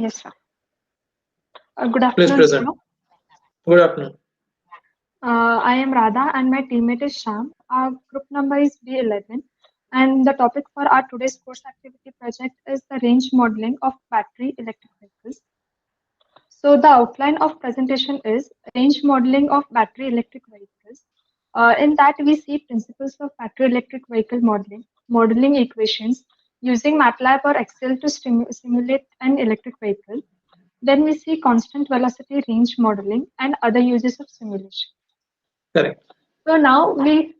Yes, sir. Good Please afternoon, sir. present. Good afternoon. I am Radha and my teammate is Sham. Our group number is B11 and the topic for our today's course activity project is the range modeling of battery electric vehicles. So the outline of presentation is range modeling of battery electric vehicles. In that we see principles of battery electric vehicle modeling equations using MATLAB or Excel to simulate an electric vehicle. Then we see constant velocity range modeling and other uses of simulation. Correct. So now we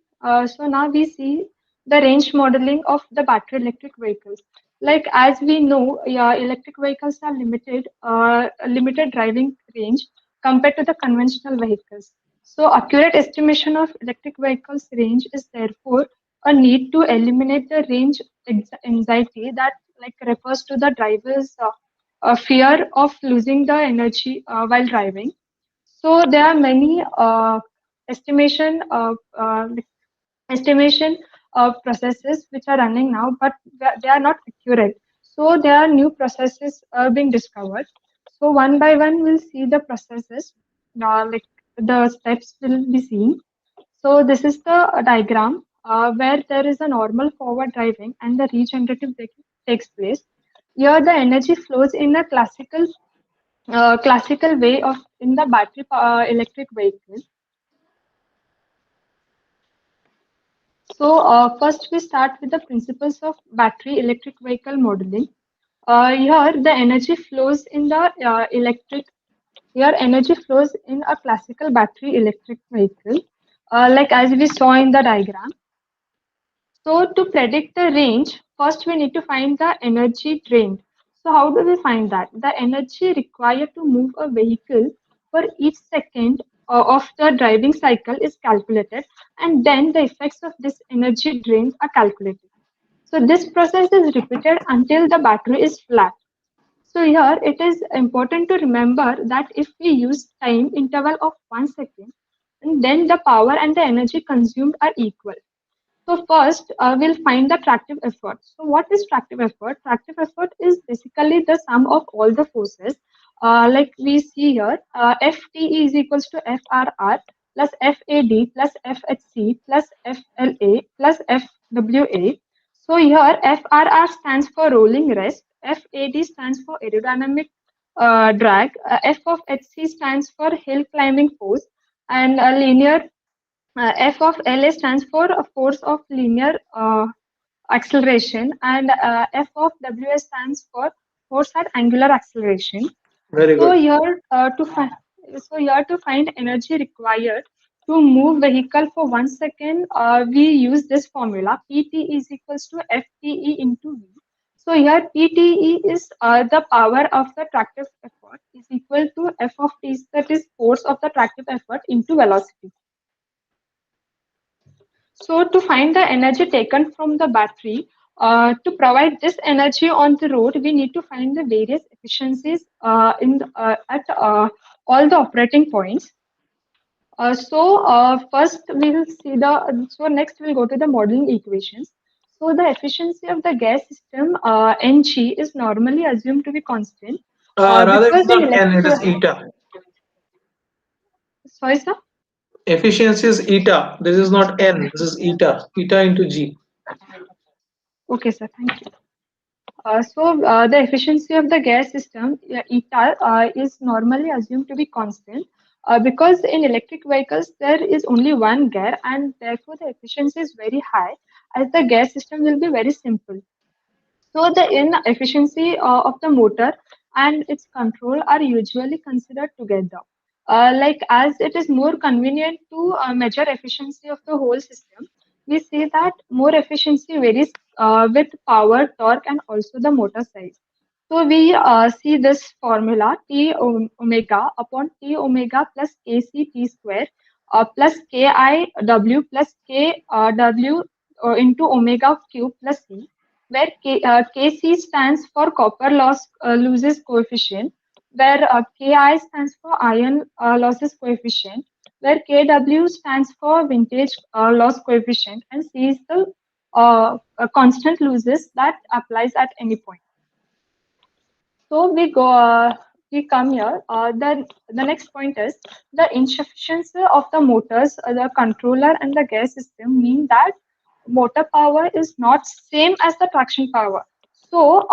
see the range modeling of the battery electric vehicles. Like as we know, yeah, electric vehicles are limited driving range compared to the conventional vehicles. So accurate estimation of electric vehicles range is therefore a need to eliminate the range anxiety that like refers to the driver's fear of losing the energy while driving. So there are many estimation of estimation processes which are running now, but they are not accurate. So there are new processes being discovered. So one by one, we'll see the processes. Like the steps will be seen. So this is the diagram where there is a normal forward driving and the regenerative braking takes place. Here the energy flows in a classical way of in the battery electric vehicle. So first we start with the principles of battery electric vehicle modeling. Here the energy flows in the electric. Here energy flows in a classical battery electric vehicle, like as we saw in the diagram. So to predict the range, first we need to find the energy drained. So how do we find that? The energy required to move a vehicle for each second of the driving cycle is calculated, and then the effects of this energy drain are calculated. So this process is repeated until the battery is flat. So here it is important to remember that if we use time interval of 1 second, and then the power and the energy consumed are equal. So first, we'll find the tractive effort. So what is tractive effort? Tractive effort is basically the sum of all the forces. Like we see here, FTE is equals to FRR plus FAD plus FHC plus FLA plus FWA. So here FRR stands for rolling rest, FAD stands for aerodynamic drag, F of HC stands for hill climbing force, and linear F of LA stands for a force of linear acceleration, and F of WS stands for force at angular acceleration. Very So good. here to find energy required to move vehicle for 1 second, we use this formula. PT is equals to FTE into V. So here PTE is the power of the tractive effort is equal to F of T, that is force of the tractive effort into velocity. So to find the energy taken from the battery, to provide this energy on the road, we need to find the various efficiencies at all the operating points. First we will see so next we'll go to the modeling equations. So the efficiency of the gas system Ng is normally assumed to be constant Rather, because it's in not N, electric. it is eta. Sorry, sir. Efficiency is eta. This is not N, this is eta. Eta into G. Okay, sir. Thank you. The efficiency of the gas system, eta, is normally assumed to be constant because in electric vehicles there is only one gear and therefore the efficiency is very high as the gas system will be very simple. So the inefficiency of the motor and its control are usually considered together. Like as it is more convenient to measure efficiency of the whole system, we see that more efficiency varies with power, torque, and also the motor size. So we see this formula omega upon T omega plus Kc T square plus Ki W plus K W into omega cube plus C, where Kc stands for copper losses coefficient, where Ki stands for iron losses coefficient, where Kw stands for vintage loss coefficient, and C is the constant losses that applies at any point. So we come here. The next point is the insufficiency of the motors, the controller, and the gear system mean that motor power is not same as the traction power. So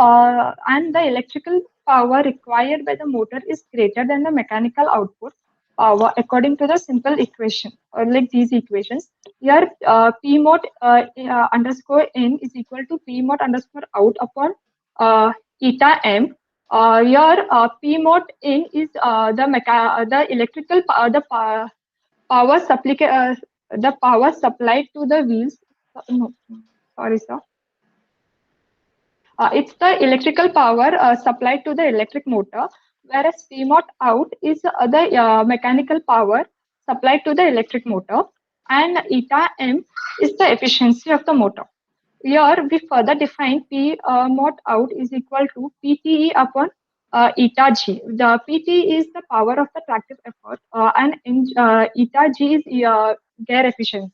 and the electrical power required by the motor is greater than the mechanical output power according to the simple equation or like these equations. Here P mod underscore in is equal to P mod underscore out upon eta m. Here, P mod in is the electrical power supply the power supplied to the wheels. No, sorry, sir. It's the electrical power supplied to the electric motor, whereas P mod out is the mechanical power supplied to the electric motor, and eta m is the efficiency of the motor. Here we further define P mod out is equal to PTE upon eta G. The PT is the power of the tractive effort and eta G is gear efficiency.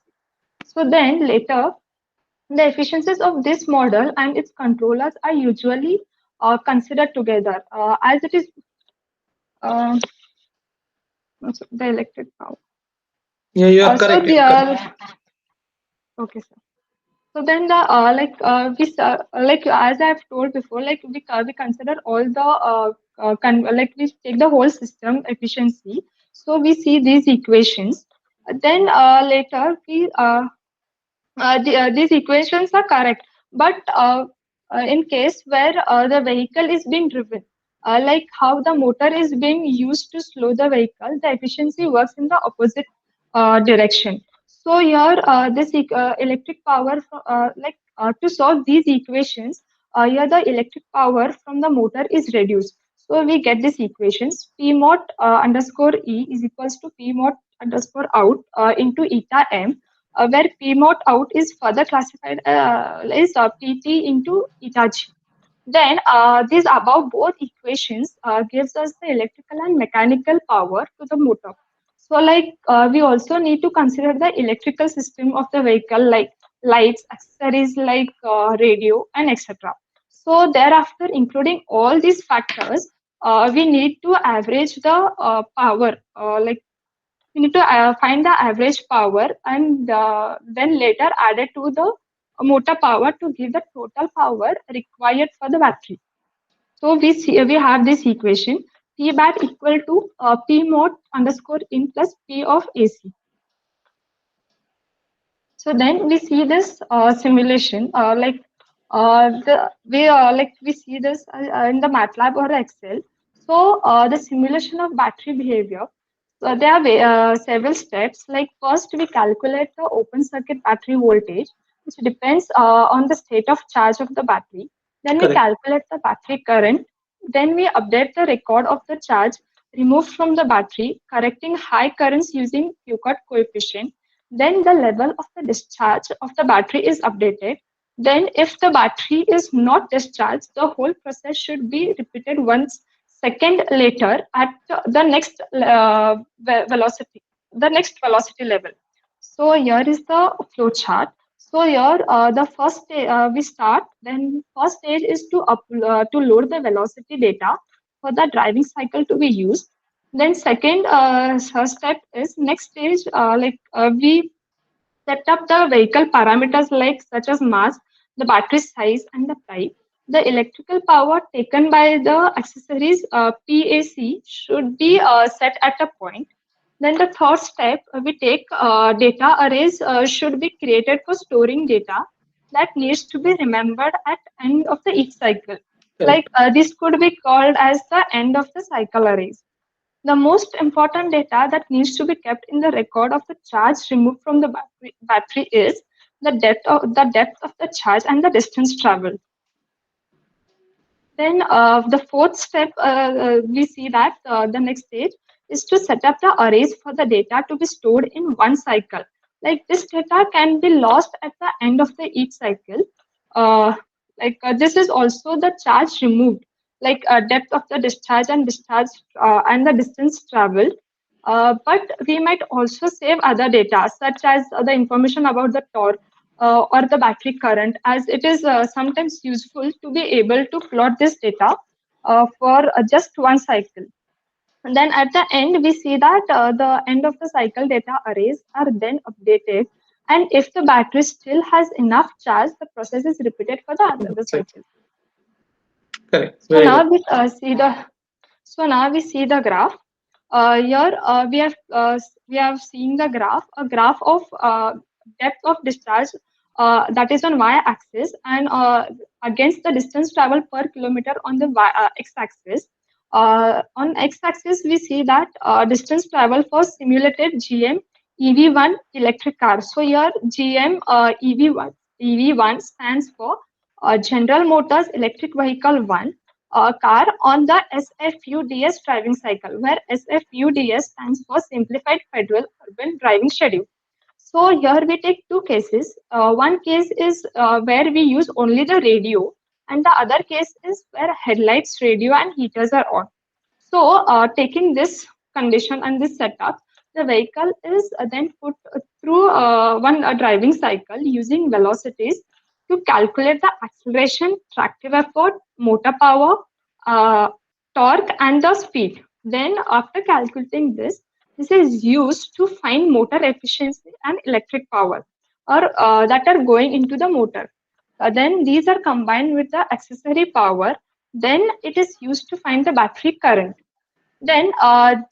So then later the efficiencies of this model and its controllers are usually considered together as it is uh, the electric power. Yeah, you are So correct. the You are correct. okay, sir. So then the like as I've told before, like we consider all the like we take the whole system efficiency. So we see these equations. Then later these equations are correct, but in case where the vehicle is being driven, like how the motor is being used to slow the vehicle, the efficiency works in the opposite direction. So here, electric power, to solve these equations, here the electric power from the motor is reduced. So we get this equations P mod underscore E is equals to P mod underscore out into eta m, where P mod out is further classified as PT into eta G. Then these above both equations gives us the electrical and mechanical power to the motor. So like we also need to consider the electrical system of the vehicle like lights, accessories like radio and etc. So thereafter, including all these factors, we need to average the power like we need to find the average power and then later add it to the motor power to give the total power required for the battery. So we have this equation P bat equal to P mod underscore in plus P of AC. So then we see this simulation the we like we see this in the MATLAB or Excel. So the simulation of battery behavior. So there are several steps. Like first, we calculate the open circuit battery voltage, which depends on the state of charge of the battery. Then we Correct. calculate the battery current. Then we update the record of the charge removed from the battery, correcting high currents using Q-cut coefficient. Then the level of the discharge of the battery is updated. Then if the battery is not discharged, the whole process should be repeated once second later at the next velocity, the next velocity level. So here is the flow chart. So here the first we start. Then first stage is to load the velocity data for the driving cycle to be used. Then second step is next stage we set up the vehicle parameters like such as mass, the battery size, and the type. The electrical power taken by the accessories PAC should be set at a point. Then the third step, we take data arrays should be created for storing data that needs to be remembered at end of the each cycle. Like Correct. this could be called as the end of the cycle arrays. The most important data that needs to be kept in the record of the charge removed from the battery is the depth of the charge and the distance traveled. Then the fourth step, we see that the next stage is to set up the arrays for the data to be stored in one cycle. Like this data can be lost at the end of the each cycle. This is also the charge removed, like depth of the discharge and discharge and the distance traveled. But we might also save other data such as the information about the torque or the battery current, as it is sometimes useful to be able to plot this data for just one cycle. And then at the end, we see that the end of the cycle data arrays are then updated. And if the battery still has enough charge, the process is repeated for the other Right. cycle. Correct. So Very now good. we see the graph. Here we have seen the graph, a graph of depth of discharge that is on y-axis and against the distance traveled per kilometer on the x-axis. On x-axis, we see that distance travel for simulated GM EV1 electric car. So here GM EV1 stands for General Motors Electric Vehicle 1 car on the SFUDS driving cycle, where SFUDS stands for Simplified Federal Urban Driving Schedule. So here we take two cases. One case is where we use only the radio, and the other case is where headlights, radio, and heaters are on. So taking this condition and this setup, the vehicle is then put through one driving cycle using velocities to calculate the acceleration, tractive effort, motor power, uh, torque, and the speed. Then, after calculating this, this is used to find motor efficiency and electric power, or that are going into the motor. Then these are combined with the accessory power. Then it is used to find the battery current. Then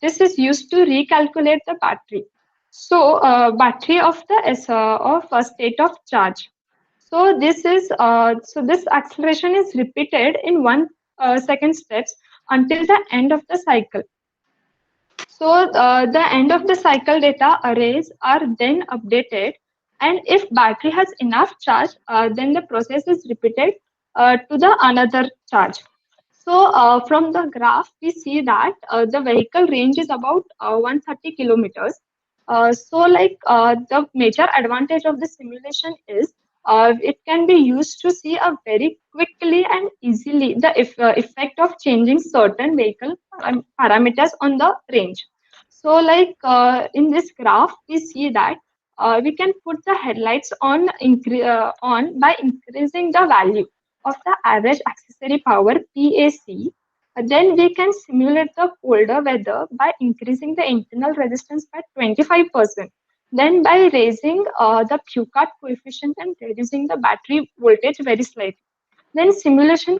this is used to recalculate the battery. So battery of the of a state of charge. So this acceleration is repeated in 1 second steps until the end of the cycle. So the end of the cycle data arrays are then updated, and if battery has enough charge, then the process is repeated to the another charge. So from the graph, we see that the vehicle range is about 130 kilometers. The major advantage of the simulation is it can be used to see a very quickly and easily the effect of changing certain vehicle parameters on the range. So in this graph, we see that we can put the headlights on by increasing the value of the average accessory power PAC. Then we can simulate the colder weather by increasing the internal resistance by 25%. Then by raising the Peucard coefficient and reducing the battery voltage very slightly. Then simulation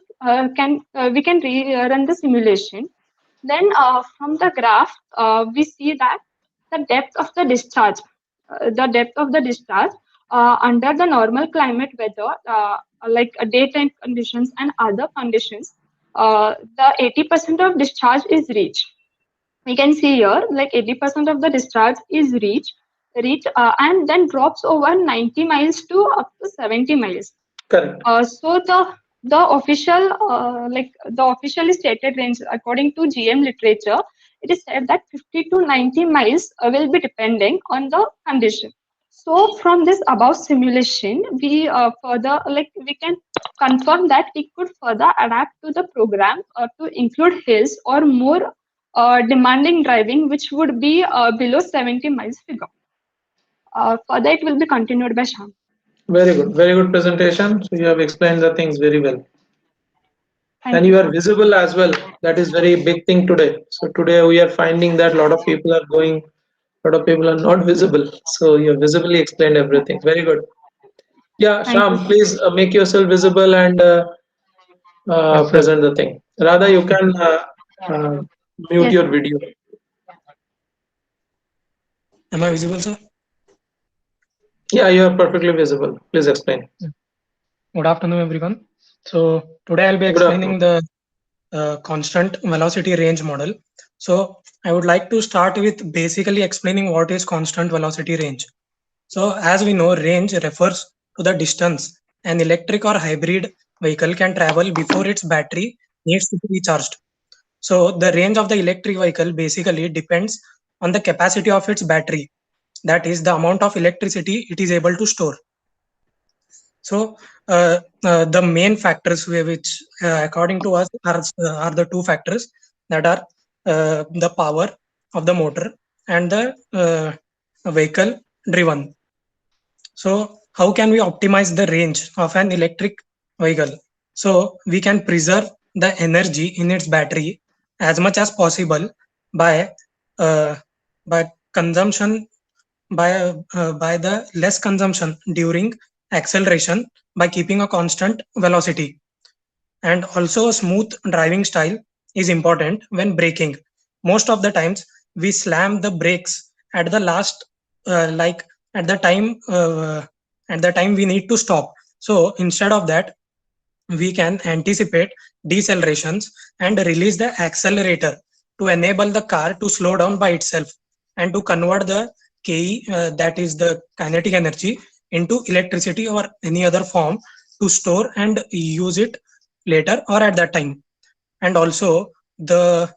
can we can run the simulation. Then from the graph, we see that the depth of the discharge under the normal climate weather, daytime conditions and other conditions, the 80% of discharge is reached. We can see here like 80% of the discharge is reached and then drops over 90 miles to up to 70 miles. Correct. So the the officially stated range according to GM literature, it is said that 50 to 90 miles will be depending on the condition. So from this above simulation, we further we can confirm that we could further adapt to the program to include hills or more demanding driving, which would be below 70 miles figure. Further, it will be continued by Sham. Very good. Very good presentation. So you have explained the things very well. And Thank you, you are sir. visible as well. That is very big thing today. So today we are finding that a lot of people are going, a lot of people are not visible. So you have visibly explained everything. Very good. Yeah, Thank you, Sham, sir. please make yourself visible and Yes, sir. present the thing. Radha, you can uh, mute Yes, your sir. video. Am I visible, sir? Yeah, you are perfectly visible. Please explain. Good afternoon, everyone. So today I'll be Good afternoon. explaining the constant velocity range model. So I would like to start with basically explaining what is constant velocity range. So as we know, range refers to the distance an electric or hybrid vehicle can travel before its battery needs to be charged. So the range of the electric vehicle basically depends on the capacity of its battery. That is the amount of electricity it is able to store. So the main factors which, according to us, are the two factors that are the power of the motor and the vehicle driven. So how can we optimize the range of an electric vehicle? So we can preserve the energy in its battery as much as possible by uh, by consumption by the less consumption during acceleration by keeping a constant velocity. And also a smooth driving style is important when braking. Most of the times we slam the brakes at the last like at the time we need to stop. So instead of that, we can anticipate decelerations and release the accelerator to enable the car to slow down by itself and to convert the ke, that is the kinetic energy, into electricity or any other form to store and use it later or at that time. And also the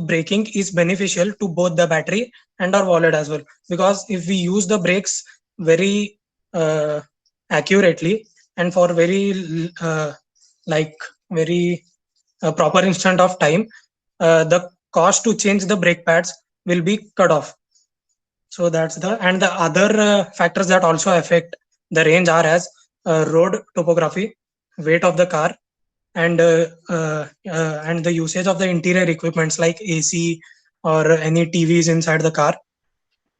braking is beneficial to both the battery and our wallet as well, because if we use the brakes very uh, accurately and for very like very proper instant of time, the cost to change the brake pads will be cut off. So that's the and the other factors that also affect the range are as road topography, weight of the car, and the usage of the interior equipments like AC or any TVs inside the car,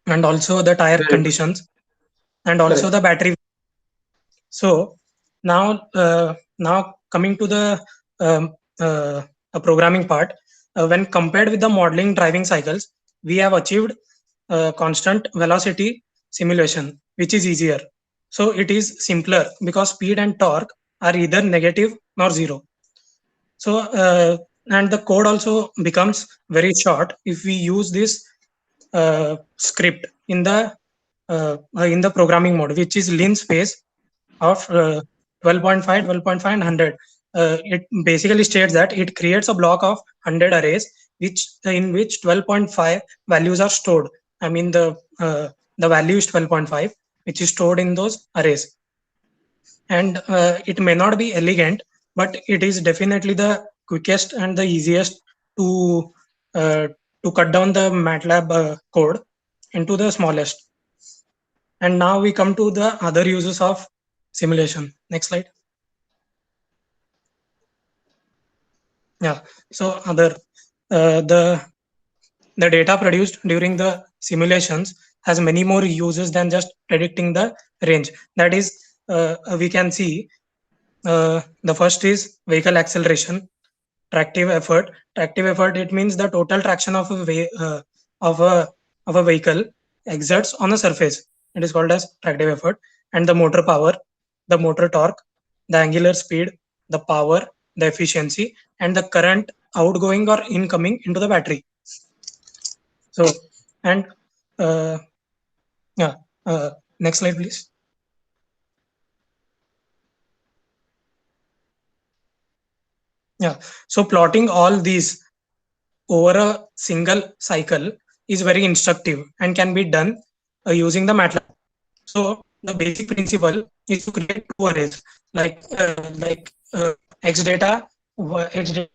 and also the tire Very conditions, and also correct. the battery. So now coming to the programming part, when compared with the modeling driving cycles, we have achieved constant velocity simulation, which is easier. So it is simpler because speed and torque are either negative nor zero. So and the code also becomes very short if we use this script in the programming mode, which is lean space of 12.5, 12.5, and 100. It basically states that it creates a block of 100 arrays, which in which 12.5 values are stored. I mean the value is 12.5, which is stored in those arrays. And it may not be elegant, but it is definitely the quickest and the easiest to uh, to cut down the MATLAB code into the smallest. And now we come to the other uses of simulation. Next slide. Yeah. So other the data produced during the simulations has many more uses than just predicting the range. That is, we can see the first is vehicle acceleration, tractive effort. Tractive effort, it means the total traction of of a of a vehicle exerts on a surface. It is called as tractive effort. And the motor power, the motor torque, the angular speed, the power, the efficiency, and the current outgoing or incoming into the battery. So, and uh, yeah, next slide, please. Yeah. So plotting all these over a single cycle is very instructive and can be done using the MATLAB. So the basic principle is to create two arrays like X data, X data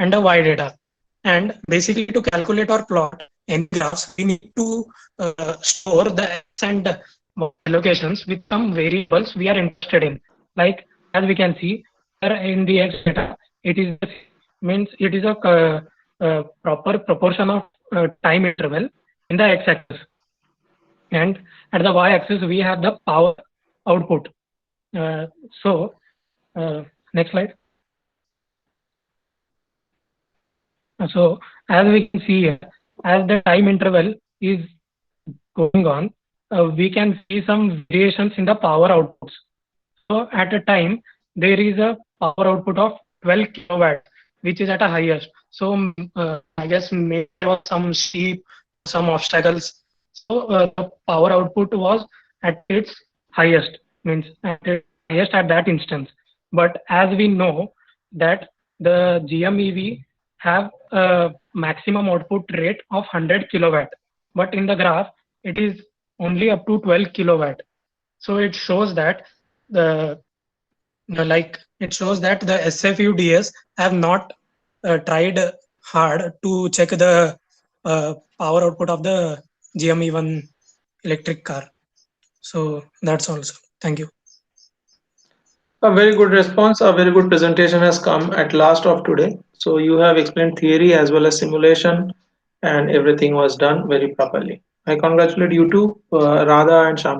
and a Y data. And basically to calculate or plot any graphs, we need to store the X and Y locations with some variables we are interested in. Like as we can see here in the X data, it is means it is a proper proportion of time interval in the x-axis, and at the y-axis we have the power output. Uh, so next slide. So as we can see here, as the time interval is going on, we can see some variations in the power outputs. So at a time, there is a power output of 12 kilowatt, which is at a highest. So I guess maybe there was some steep, some obstacles. So the power output was at its highest, means at its highest at that instance. But as we know that the GMEV have a maximum output rate of 100 kilowatt, but in the graph it is only up to 12 kilowatt. So it shows that the it shows that the SFUDS have not tried hard to check the power output of the A very good response, a very good presentation has come at last of today. So you have explained theory as well as simulation, and everything was done very properly. I congratulate you too, Radha and Sham.